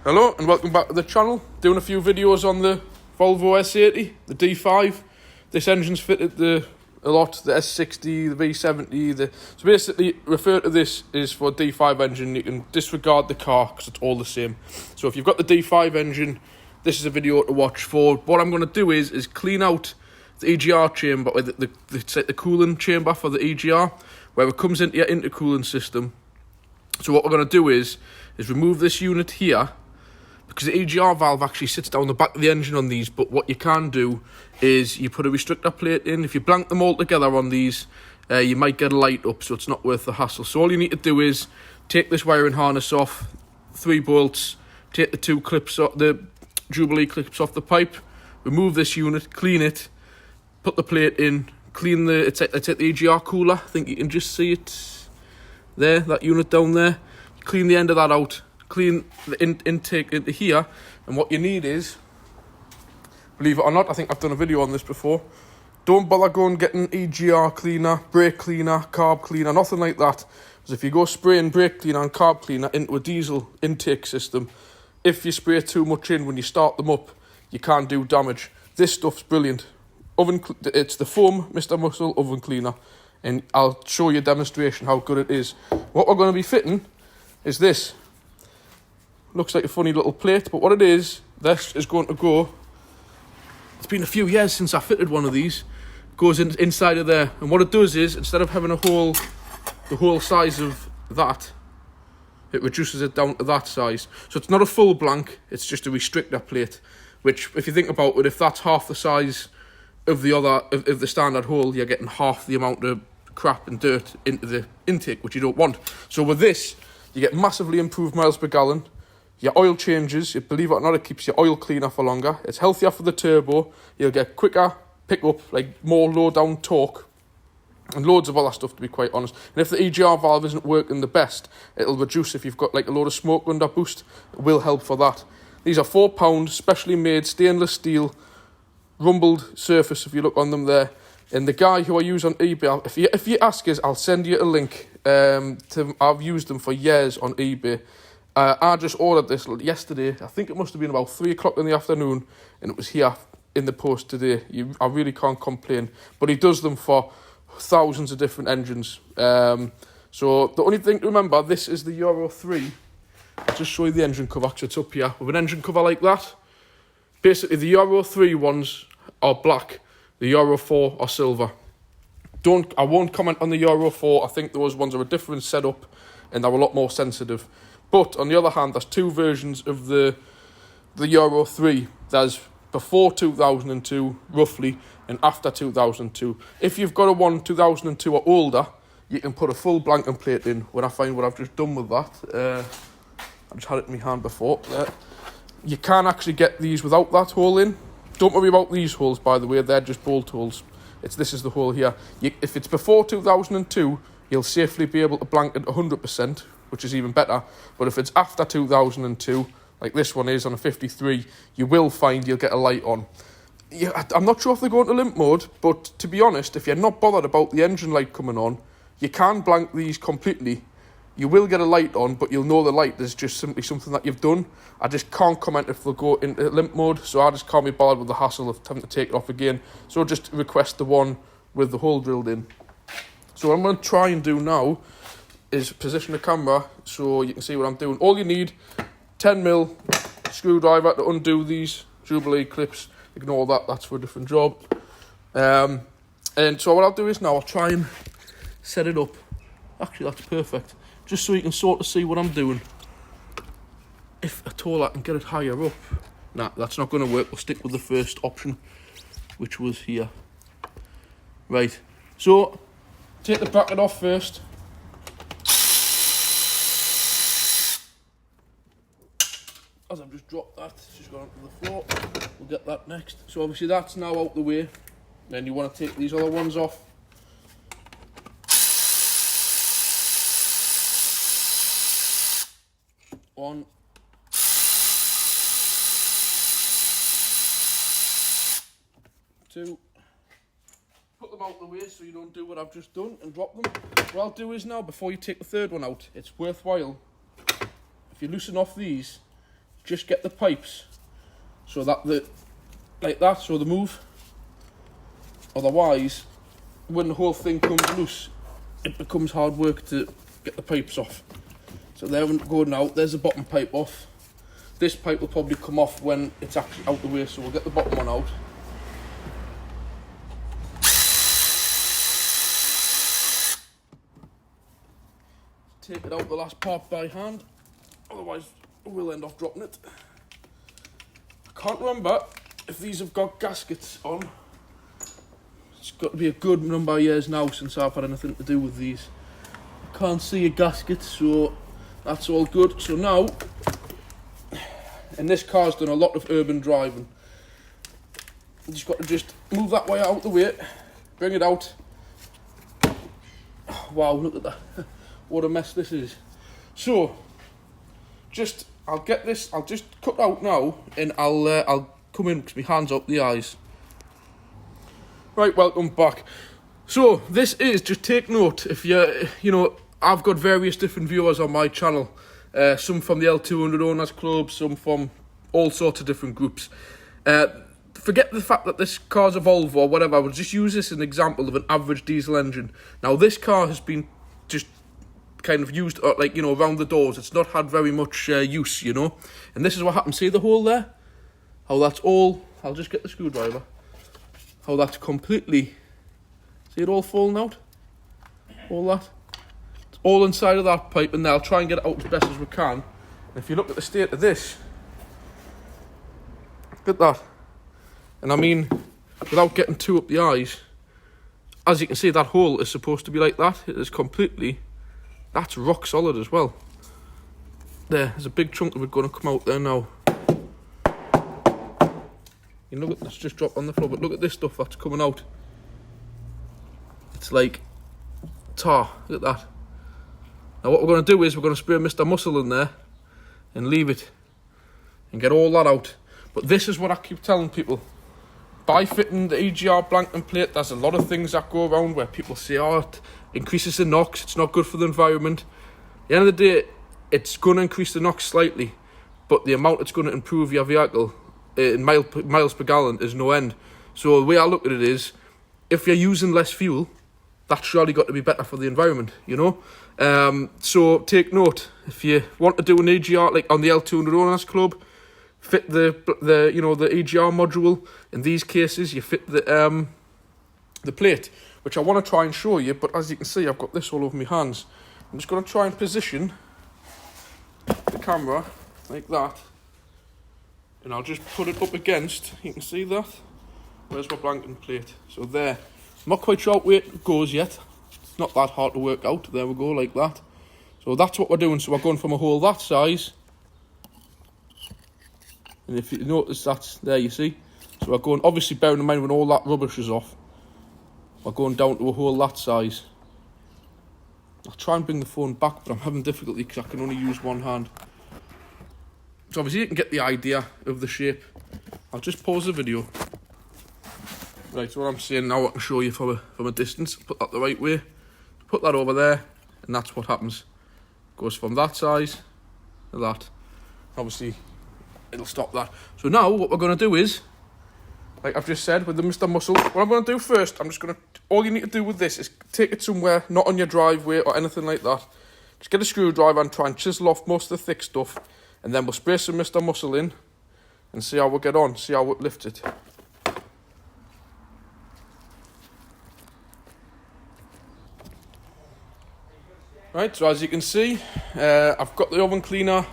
Hello and welcome back to the channel. Doing a few videos on the Volvo S80, the D5. This engine's fitted a lot, the S60, the V70. So basically, refer to this is for a D5 engine. You can disregard the car because it's all the same. So if you've got the D5 engine, this is a video to watch for. What I'm going to do is clean out the EGR chamber, the cooling chamber for the EGR, where it comes into your intercooling system. So what we're going to do is remove this unit here, because the EGR valve actually sits down the back of the engine on these, but what you can do is you put a restrictor plate in. If you blank them all together on these, you might get a light up, so it's not worth the hassle. So all you need to do is take this wiring harness off, 3 bolts, take the 2 clips off, the Jubilee clips off the pipe, remove this unit, clean it, put the plate in, clean it's at the EGR cooler. I think you can just see it there, that unit down there. Clean the end of that out, clean the intake into here, and what you need is, believe it or not, I think I've done a video on this before, don't bother going getting EGR cleaner, brake cleaner, carb cleaner, nothing like that. Because if you go spraying brake cleaner and carb cleaner into a diesel intake system, if you spray too much in when you start them up, you can do damage. This stuff's brilliant. It's the foam Mr. Muscle oven cleaner, and I'll show you a demonstration how good it is. What we're going to be fitting is this. Looks like a funny little plate, but what it is, this is going to go, it's been a few years since I fitted one of these, goes inside of there, and what it does is, instead of having the whole size of that, it reduces it down to that size. So it's not a full blank, it's just a restrictor plate, which, if you think about it, if that's half the size of the standard hole, you're getting half the amount of crap and dirt into the intake, which you don't want. So with this, you get massively improved miles per gallon. Your oil changes, believe it or not, it keeps your oil cleaner for longer. It's healthier for the turbo. You'll get quicker pickup, like more low down torque, and loads of other stuff, to be quite honest. And if the EGR valve isn't working the best, it'll reduce. If you've got like a load of smoke under boost, it will help for that. These are £4, specially made stainless steel, rumbled surface, if you look on them there. And the guy who I use on eBay, if you ask us, I'll send you a link. I've used them for years on eBay. I just ordered this yesterday. I think it must have been about 3 o'clock in the afternoon, and it was here in the post today. I really can't complain. But he does them for thousands of different engines. So the only thing to remember, this is the Euro 3. I'll just show you the engine cover, because it's up here. With an engine cover like that, basically the Euro 3 ones are black. The Euro 4 are silver. I won't comment on the Euro 4. I think those ones are a different setup, and they're a lot more sensitive. But on the other hand, there's 2 versions of the Euro 3. There's before 2002, roughly, and after 2002. If you've got a 2002 or older, you can put a full blanking plate in. When I find what I've just done with that, I just had it in my hand before. You can actually get these without that hole in. Don't worry about these holes, by the way. They're just bolt holes. This is the hole here. If it's before 2002, you'll safely be able to blank it 100%, which is even better. But if it's after 2002, like this one is on a 53, you will find you'll get a light on. I'm not sure if they go into limp mode, but to be honest, if you're not bothered about the engine light coming on, you can blank these completely. You will get a light on, but you'll know the light is just simply something that you've done. I just can't comment if they'll go into limp mode, so I just can't be bothered with the hassle of having to take it off again. So just request the one with the hole drilled in. So what I'm going to try and do now is position the camera so you can see what I'm doing. All you need, 10mm screwdriver to undo these Jubilee clips. Ignore that, that's for a different job. And so what I'll do is now I'll try and set it up. Actually, that's perfect. Just so you can sort of see what I'm doing. If at all I can get it higher up. Nah, that's not going to work. We'll stick with the first option, which was here. Right, so take the bracket off first. As I've just dropped that, it's just gone onto the floor. We'll get that next. So obviously that's now out the way. Then you want to take these other ones off. One. Two. Put them out the way so you don't do what I've just done and drop them. What I'll do is now, before you take the third one out, it's worthwhile, if you loosen off these, just get the pipes so that like that, so they move. Otherwise, when the whole thing comes loose, it becomes hard work to get the pipes off. So they're going out. There's the bottom pipe off. This pipe will probably come off when it's actually out the way, so we'll get the bottom one out. Take it out the last part by hand, otherwise we'll end up dropping it. I can't remember if these have got gaskets on. It's got to be a good number of years now since I've had anything to do with these. I can't see a gasket, so that's all good. So now, and this car's done a lot of urban driving. You just got to just move that wire out the way, bring it out. Wow, look at that. What a mess this is. So, I'll just cut out now, and I'll come in because my hand's up the eyes. Right, welcome back. So, this is, just take note, if I've got various different viewers on my channel. Some from the L200 Owners Club, some from all sorts of different groups. Forget the fact that this car's a Volvo or whatever, I would just use this as an example of an average diesel engine. Now, this car has been just kind of used around the doors. It's not had very much use, and this is what happens. See the hole there, how that's all, I'll just get the screwdriver, how that's completely, see it all falling out, all that, it's all inside of that pipe. And now I'll try and get it out as best as we can. And if you look at the state of this, look at that. And I mean, without getting too up the eyes, as you can see, that hole is supposed to be like that. It is completely, that's rock solid as well. There's a big chunk of it going to come out there now. You look at this, just dropped on the floor, but look at this stuff that's coming out. It's like tar, look at that. Now what we're going to do is we're going to spray Mr. Muscle in there and leave it and get all that out. But this is what I keep telling people. By fitting the EGR Blank Plate, there's a lot of things that go around where people say, oh, it increases the NOx, it's not good for the environment. At the end of the day, it's going to increase the NOx slightly, but the amount it's going to improve your vehicle in miles per gallon is no end. So the way I look at it is, if you're using less fuel, that's surely got to be better for the environment, So take note, if you want to do an EGR, like on the L200 Owners Club, fit the EGR module. In these cases, you fit the plate, which I want to try and show you, but as you can see, I've got this all over my hands. I'm just going to try and position the camera like that, and I'll just put it up against, you can see that, where's my blanking plate, so there. I'm not quite sure where it goes yet, it's not that hard to work out, there we go, like that. So that's what we're doing, so we're going from a hole that size, and if you notice that's there, you see, so we're going, obviously bearing in mind when all that rubbish is off, we're going down to a hole that size. I'll try and bring the phone back, but I'm having difficulty because I can only use one hand. So obviously you can get the idea of the shape. I'll just pause the video. Right, so what I'm saying now, I can show you from a distance. Put that the right way. Put that over there, and that's what happens. Goes from that size to that. Obviously, it'll stop that. So now what we're going to do is, like I've just said with the Mr. Muscle, what I'm going to do first, all you need to do with this is take it somewhere, not on your driveway or anything like that. Just get a screwdriver and try and chisel off most of the thick stuff, and then we'll spray some Mr. Muscle in and see how we get on, see how it lifts it. Right, so as you can see, I've got the oven cleaner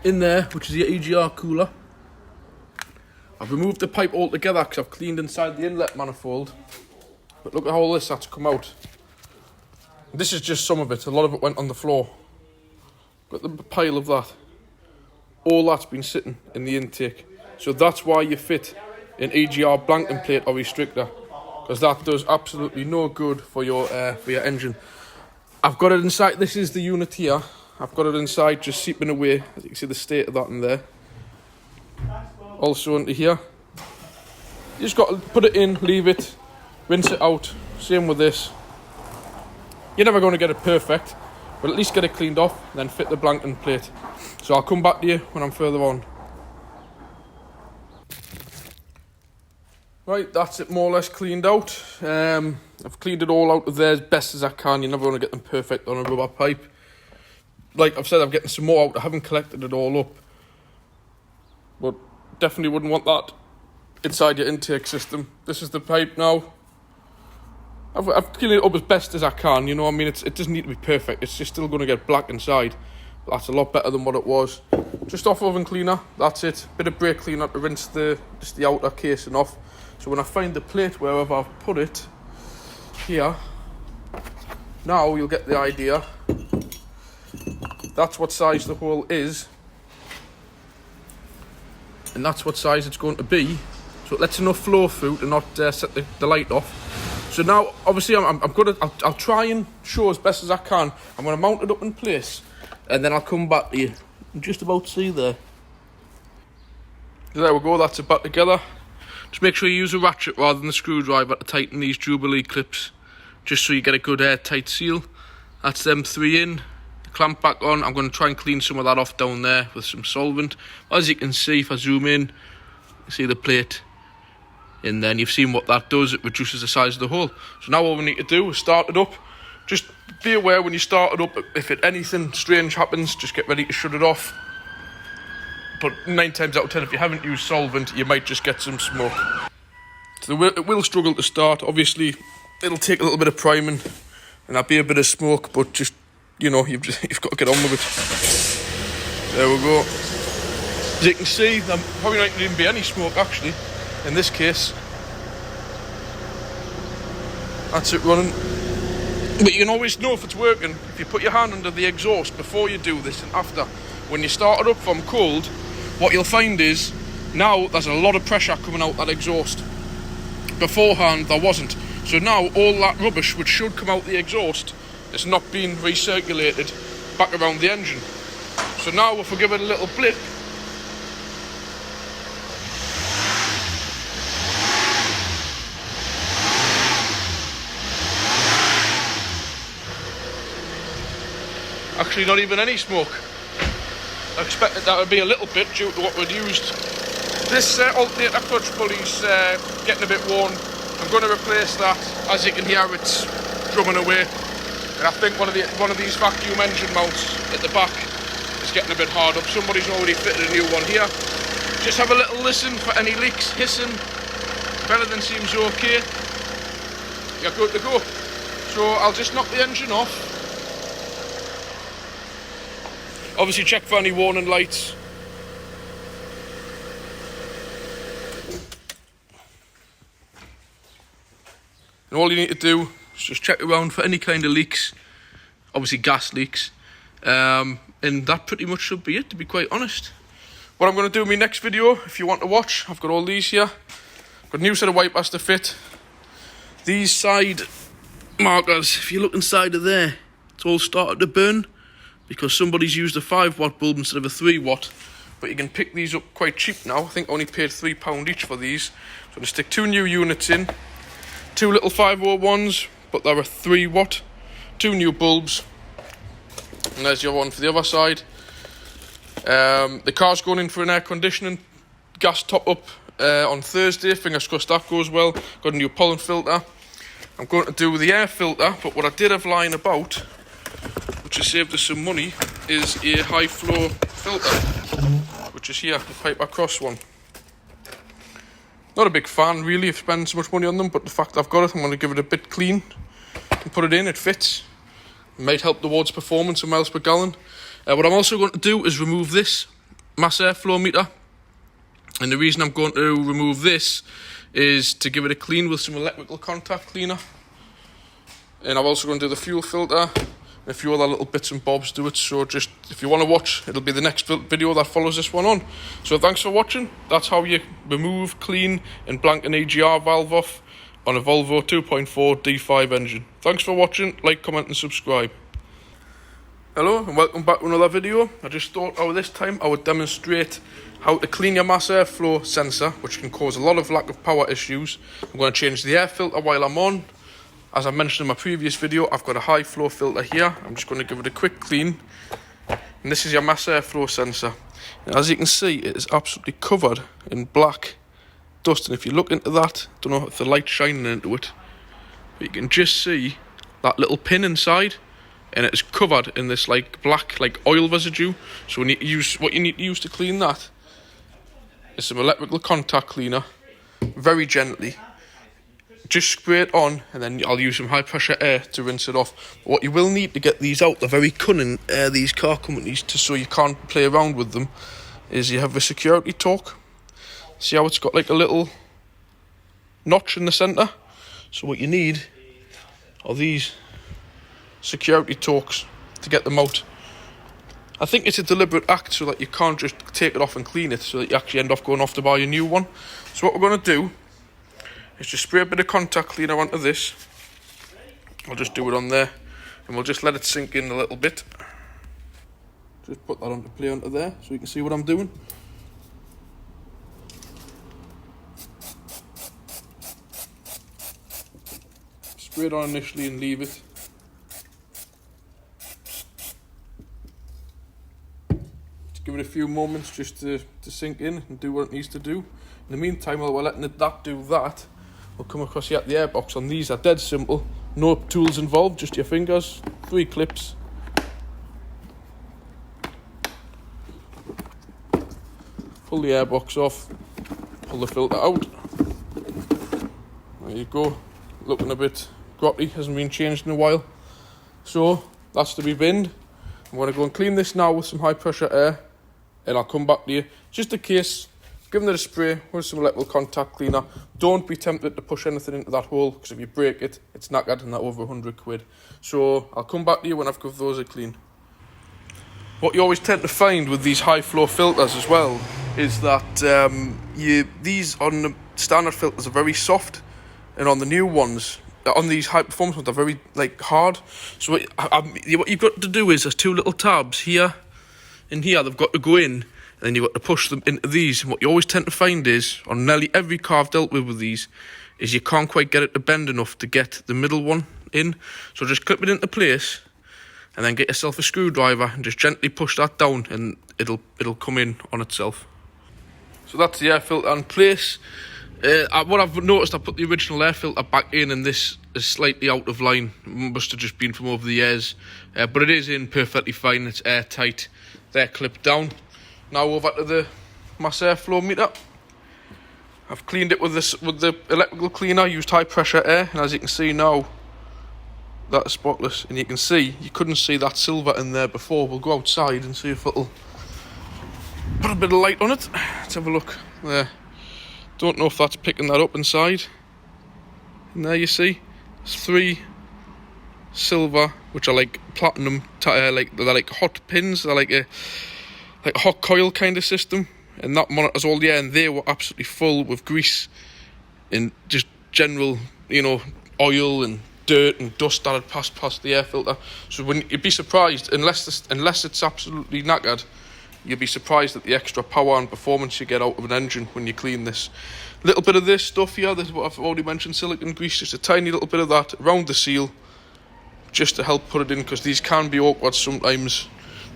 in there, which is the EGR cooler. I've removed the pipe altogether because I've cleaned inside the inlet manifold. But look at how all this had to come out. This is just some of it. A lot of it went on the floor. Got the pile of that. All that's been sitting in the intake. So that's why you fit an EGR Blank Plate or restrictor, because that does absolutely no good for your engine. I've got it inside. This is the unit here. I've got it inside, just seeping away. As you can see the state of that in there. Also into here. You just got to put it in, leave it, rinse it out. Same with this. You're never going to get it perfect, But at least get it cleaned off, then fit the blanking plate. So I'll come back to you when I'm further on. Right, that's it more or less cleaned out. I've cleaned it all out of there as best as I can. You're never going to get them perfect on a rubber pipe. Like I've said, I'm getting some more out. I haven't collected it all up. But definitely wouldn't want that inside your intake system. This is the pipe now. I've cleaned it up as best as I can, you know what I mean? It doesn't need to be perfect. It's just still going to get black inside. But that's a lot better than what it was. Just off oven cleaner, that's it. Bit of brake cleaner to rinse just the outer casing off. So when I find the plate wherever I've put it, here, now you'll get the idea. That's what size the hole is. And that's what size it's going to be. So it lets enough flow through to not set the light off. So now, obviously, I'll try and show as best as I can. I'm going to mount it up in place. And then I'll come back to you. I'm just about to see there. There we go, that's it back together. Just make sure you use a ratchet rather than a screwdriver to tighten these Jubilee clips, just so you get a good airtight seal. That's them three in. The clamp back on. I'm going to try and clean some of that off down there with some solvent. As you can see, if I zoom in, you see the plate. And then you've seen what that does. It reduces the size of the hole. So now all we need to do is start it up. Just be aware when you start it up, if anything strange happens, just get ready to shut it off. But 9 times out of 10, if you haven't used solvent, you might just get some smoke. So it will struggle to start. Obviously, it'll take a little bit of priming, and there'll be a bit of smoke, but just, you know, you've got to get on with it. There we go. As you can see, there probably not even be any smoke, actually, in this case. That's it running. But you can always know if it's working if you put your hand under the exhaust before you do this and after. When you start it up from cold, what you'll find is now there's a lot of pressure coming out that exhaust. Beforehand there wasn't. So now all that rubbish which should come out the exhaust is not being recirculated back around the engine. So now if we give it a little blip, actually not even any smoke. I expected that would be a little bit due to what we'd used. This alternator clutch pulley's getting a bit worn. I'm going to replace that. As you can hear, it's drumming away. And I think one of these vacuum engine mounts at the back is getting a bit hard up. Somebody's already fitted a new one here. Just have a little listen for any leaks, hissing. Everything seems okay. You're good to go. So I'll just knock the engine off. Obviously check for any warning lights. And all you need to do is just check around for any kind of leaks. Obviously gas leaks. And that pretty much should be it, to be quite honest. What I'm going to do in my next video, if you want to watch, I've got all these here. I've got a new set of wipers to fit. These side markers, if you look inside of there, it's all started to burn, because somebody's used a 5-watt bulb instead of a 3-watt. But you can pick these up quite cheap now. I think I only paid £3 each for these. So I'm going to stick 2 new units in. 2 little 501s, but they're a 3-watt. 2 new bulbs. And there's your one for the other side. The car's going in for an air conditioning gas top-up on Thursday. Fingers crossed that goes well. Got a new pollen filter. I'm going to do the air filter, but what I did have lying about, which has saved us some money, is a high flow filter, which is here, the Piper Cross one. Not a big fan really of spending so much money on them, but the fact I've got it, I'm going to give it a bit clean and put it in. It fits. It might help towards performance and miles per gallon. What I'm also going to do is remove this mass airflow meter, and the reason I'm going to remove this is to give it a clean with some electrical contact cleaner. And I'm also going to do the fuel filter. A few other little bits and bobs do it, so just if you want to watch, it'll be the next video that follows this one on. So thanks for watching. That's how you remove, clean and blank an EGR valve off on a Volvo 2.4 D5 engine. Thanks for watching. Like, comment and subscribe. Hello and welcome back to another video. I just thought this time I would demonstrate how to clean your mass airflow sensor, which can cause a lot of lack of power issues. I'm going to change the air filter while I'm on. as I mentioned in my previous video, I've got a high flow filter here. I'm just going to give it a quick clean. And this is your mass airflow sensor. And as you can see, it is absolutely covered in black dust. And if you look into that, don't know if the light's shining into it, but you can just see that little pin inside, and it's covered in this like black like oil residue. So what you need to use to clean that is some electrical contact cleaner, very gently. Just spray it on, and then I'll use some high pressure air to rinse it off. But what you will need to get these out, they're very cunning, these car companies, so you can't play around with them, is you have a security torque. See how it's got like a little notch in the centre? So what you need are these security torques to get them out. I think it's a deliberate act so that you can't just take it off and clean it, so that you actually end up going off to buy a new one. So what we're going to do is just spray a bit of contact cleaner onto this. I'll just do it on there, and we'll just let it sink in a little bit. Just put that onto play onto there so you can see what I'm doing. Spray it on initially and leave it. Just give it a few moments just to sink in and do what it needs to do. In the meantime, while we're letting that do that, we'll come across here at the airbox. On these are dead simple, no tools involved, just your fingers, 3 clips. Pull the airbox off, pull the filter out. There you go, looking a bit grotty, hasn't been changed in a while. So that's to be binned. I'm going to go and clean this now with some high pressure air, and I'll come back to you just in case. Give it a spray with some electrical contact cleaner. Don't be tempted to push anything into that hole, because if you break it, it's knackered and that over 100 quid. So I'll come back to you when I've given those a clean. What you always tend to find with these high flow filters as well is that these on the standard filters are very soft, and on the new ones, on these high performance ones, they're very like hard. So what you've got to do is there's 2 little tabs here and here. They've got to go in. And then you've got to push them into these. And what you always tend to find is, on nearly every car I've dealt with these, is you can't quite get it to bend enough to get the middle one in. So just clip it into place, and then get yourself a screwdriver and just gently push that down, and it'll come in on itself. So that's the air filter in place. What I've noticed, I put the original air filter back in, and this is slightly out of line. It must have just been from over the years. But it is in perfectly fine, it's airtight. They're clipped down. Now over to the mass airflow meter. I've cleaned it with the electrical cleaner, used high pressure air, and as you can see now, that is spotless. And you can see, you couldn't see that silver in there before. We'll go outside and see if it'll put a bit of light on it. Let's have a look there. Don't know if that's picking that up inside. And there you see, there's 3 silver, which are like platinum, they're like hot pins, they're like a hot coil kind of system, and that monitors all the air, and they were absolutely full with grease and just general, oil and dirt and dust that had passed past the air filter. So you'd be surprised, unless it's absolutely knackered, you'd be surprised at the extra power and performance you get out of an engine when you clean this. A little bit of this stuff here, this is what I've already mentioned, silicone grease, just a tiny little bit of that around the seal, just to help put it in, because these can be awkward sometimes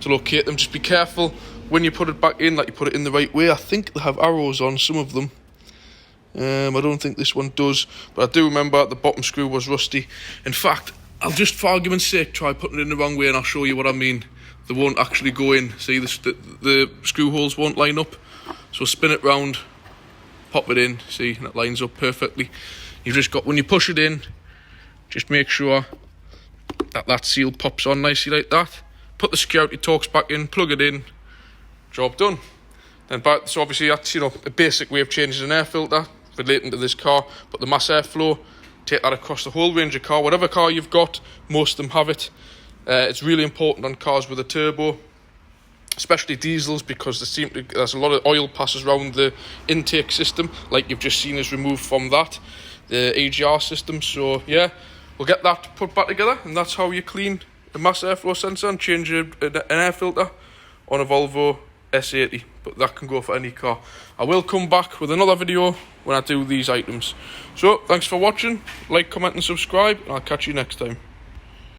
to locate them. Just be careful when you put it back in, that you put it in the right way. I think they have arrows on some of them. I don't think this one does, but I do remember the bottom screw was rusty. In fact, I'll just, for argument's sake, try putting it in the wrong way, and I'll show you what I mean. They won't actually go in. See, the screw holes won't line up. So spin it round, pop it in, see, and it lines up perfectly. You've just got, when you push it in, just make sure that seal pops on nicely like that. Put the security torques back in, plug it in, job done. Then so obviously that's a basic way of changing an air filter relating to this car. But the mass airflow, take that across the whole range of car. Whatever car you've got, most of them have it. It's really important on cars with a turbo, especially diesels, because there's a lot of oil passes around the intake system, like you've just seen is removed from that, the EGR system. So yeah, we'll get that put back together, and that's how you clean a mass airflow sensor and change an air filter on a Volvo S80, but that can go for any car. I will come back with another video when I do these items. So thanks for watching, like, comment and subscribe, and I'll catch you next time.